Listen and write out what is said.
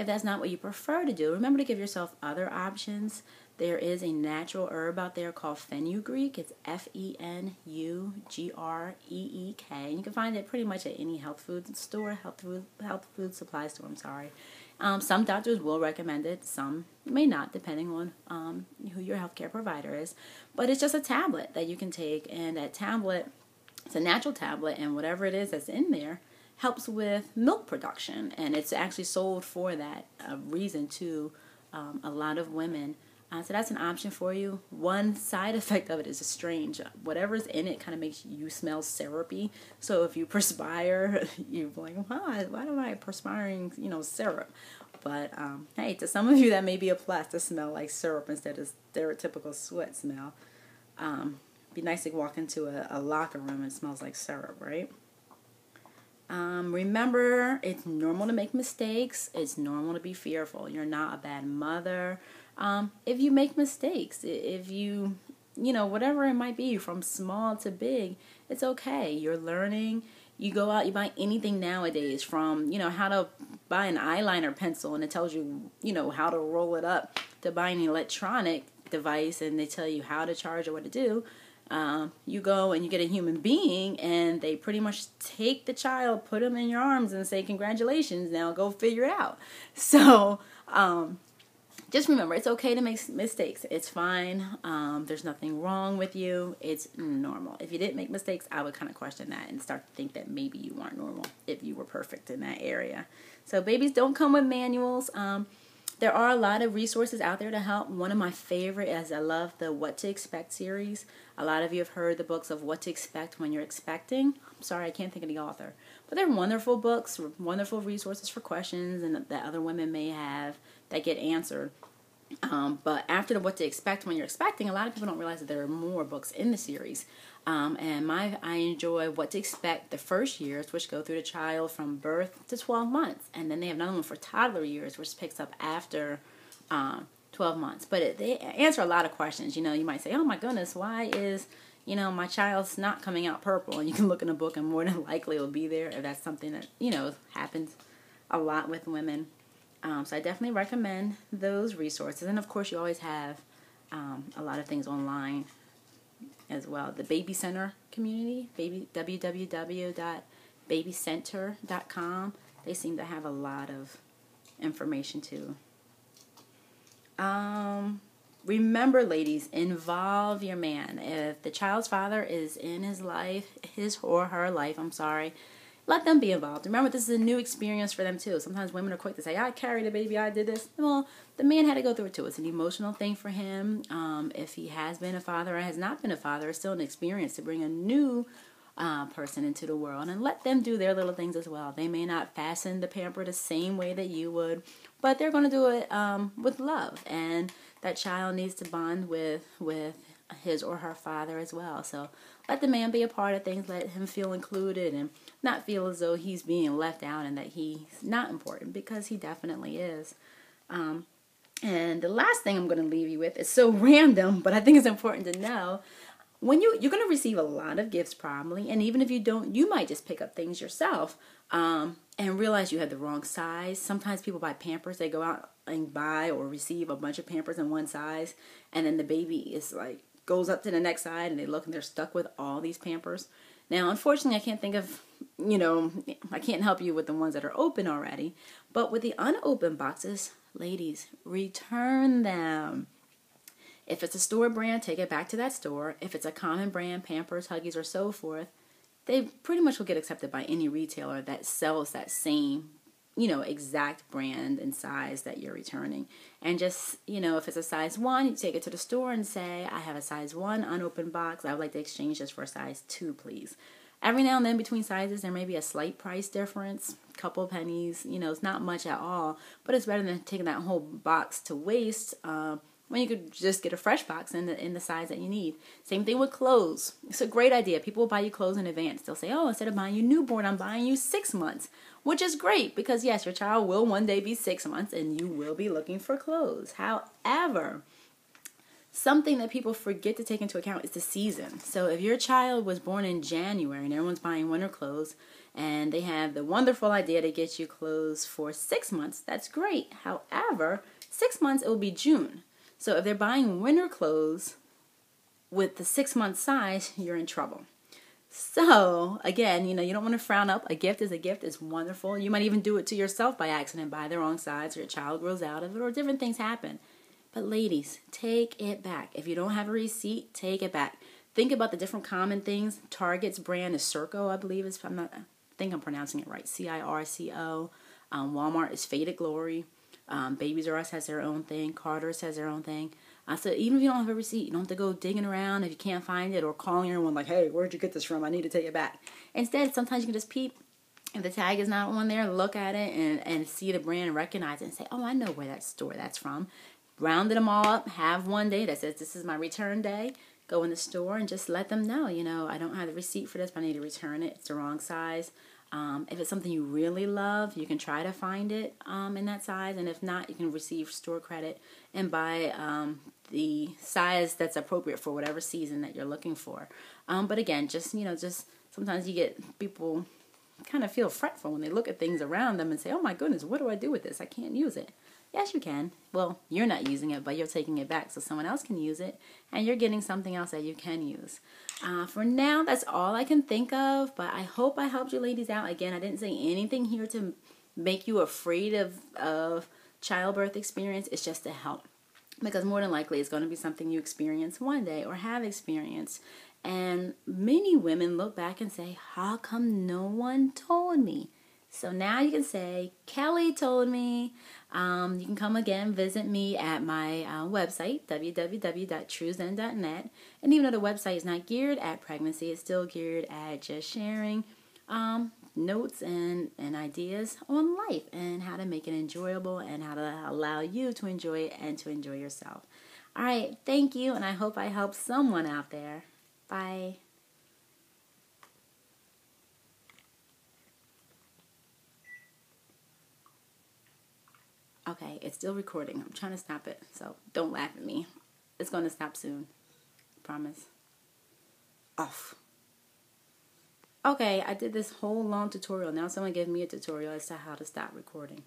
If that's not what you prefer to do, remember to give yourself other options. There is a natural herb out there called fenugreek. It's Fenugreek. And you can find it pretty much at any health food store, health food supply store, I'm sorry. Some doctors will recommend it, some may not, depending on who your healthcare provider is. But it's just a tablet that you can take, and that tablet, it's a natural tablet, and whatever it is that's in there helps with milk production, and it's actually sold for that reason to a lot of women. So that's an option for you. One side effect of it is strange. Whatever's in it kind of makes you smell syrupy. So if you perspire, you're like, why am I perspiring, syrup? But hey, to some of you that may be a plus to smell like syrup instead of stereotypical sweat smell. Be nice to walk into a locker room and it smells like syrup, right? Remember, it's normal to make mistakes. It's normal to be fearful. You're not a bad mother. If you make mistakes, if you, whatever it might be, from small to big, it's okay. You're learning. You go out, you buy anything nowadays, from, how to buy an eyeliner pencil and it tells you, how to roll it up, to buy an electronic device and they tell you how to charge or what to do. You go and you get a human being and they pretty much take the child, put them in your arms and say, congratulations, now go figure it out. So, just remember, it's okay to make mistakes. It's fine. There's nothing wrong with you. It's normal. If you didn't make mistakes, I would kind of question that and start to think that maybe you weren't normal if you were perfect in that area. So babies don't come with manuals. There are a lot of resources out there to help. One of my favorite is I love the What to Expect series. A lot of you have heard the books of What to Expect When You're Expecting. I'm sorry, I can't think of the author. But they're wonderful books, wonderful resources for questions and that other women may have that get answered. But after the What to Expect When You're Expecting, a lot of people don't realize that there are more books in the series. And I enjoy What to Expect the first years, which go through the child from birth to 12 months. And then they have another one for toddler years, which picks up after 12 months. But they answer a lot of questions. You might say, oh my goodness, why is, my child's not coming out purple? And you can look in a book and more than likely it will be there if that's something that, happens a lot with women. So I definitely recommend those resources. And of course, you always have a lot of things online as well. The Baby Center community, www.babycenter.com. They seem to have a lot of information too. Remember, ladies, involve your man. If the child's father is in his or her life, let them be involved. Remember, this is a new experience for them too. Sometimes women are quick to say, I carried a baby, I did this. Well, the man had to go through it too. It's an emotional thing for him. If he has been a father or has not been a father, it's still an experience to bring a new person into the world, and let them do their little things as well. They may not fasten the pamper the same way that you would, but they're going to do it with love, and that child needs to bond with his or her father as well. So let the man be a part of things. Let him feel included and not feel as though he's being left out and that he's not important, because he definitely is. And the last thing I'm going to leave you with is so random, but I think it's important to know. When you're going to receive a lot of gifts probably, and even if you don't, you might just pick up things yourself and realize you had the wrong size. Sometimes people buy Pampers. They go out and buy or receive a bunch of Pampers in one size, and then the baby is goes up to the next side, and they look and they're stuck with all these Pampers. Now, unfortunately, I can't think of, I can't help you with the ones that are open already, but with the unopened boxes, ladies, return them. If it's a store brand, take it back to that store. If it's a common brand, Pampers, Huggies, or so forth, they pretty much will get accepted by any retailer that sells that same, exact brand and size that you're returning. And just, if it's a size 1, you take it to the store and say, I have a size 1 unopened box. I would like to exchange this for a size 2, please. Every now and then between sizes, there may be a slight price difference, couple pennies. It's not much at all, but it's better than taking that whole box to waste, when you could just get a fresh box in the size that you need. Same thing with clothes. It's a great idea. People will buy you clothes in advance. They'll say, oh, instead of buying you newborn, I'm buying you 6 months, which is great because, yes, your child will one day be 6 months and you will be looking for clothes. However, Something that people forget to take into account is the season. So if your child was born in January and everyone's buying winter clothes and they have the wonderful idea to get you clothes for 6 months, that's great. However, 6 months it will be June. So if they're buying winter clothes with the 6-month size, you're in trouble. So, again, you don't want to frown up. A gift is a gift. It's wonderful. You might even do it to yourself by accident, buy the wrong size, or your child grows out of it, or different things happen. But ladies, take it back. If you don't have a receipt, take it back. Think about the different common things. Target's brand is Circo, I believe. I think I'm pronouncing it right. Circo. Walmart is Faded Glory. Babies R Us has their own thing. Carter's has their own thing. So even if you don't have a receipt, you don't have to go digging around if you can't find it or calling everyone like, hey, where'd you get this from? I need to take it back. Instead, sometimes you can just peep. If the tag is not on there, look at it and see the brand and recognize it and say, oh, I know where that store that's from. Rounded them all up, have one day that says this is my return day. Go in the store and just let them know, I don't have the receipt for this, but I need to return it. It's the wrong size. If it's something you really love, you can try to find it in that size. And if not, you can receive store credit and buy the size that's appropriate for whatever season that you're looking for. But again, just sometimes you get people kind of feel fretful when they look at things around them and say, oh my goodness, what do I do with this? I can't use it. Yes, you can. Well, you're not using it, but you're taking it back so someone else can use it, and you're getting something else that you can use. For now, that's all I can think of, but I hope I helped you ladies out. Again, I didn't say anything here to make you afraid of childbirth experience. It's just to help, because more than likely it's going to be something you experience one day or have experienced. And many women look back and say, how come no one told me? So now you can say, Kelly told me. You can come again, visit me at my website, www.truezen.net. And even though the website is not geared at pregnancy, it's still geared at just sharing notes and ideas on life and how to make it enjoyable and how to allow you to enjoy it and to enjoy yourself. All right, thank you, and I hope I helped someone out there. Bye. Okay, it's still recording. I'm trying to stop it, so don't laugh at me. It's going to stop soon. Promise. Off. Okay, I did this whole long tutorial. Now someone gave me a tutorial as to how to stop recording.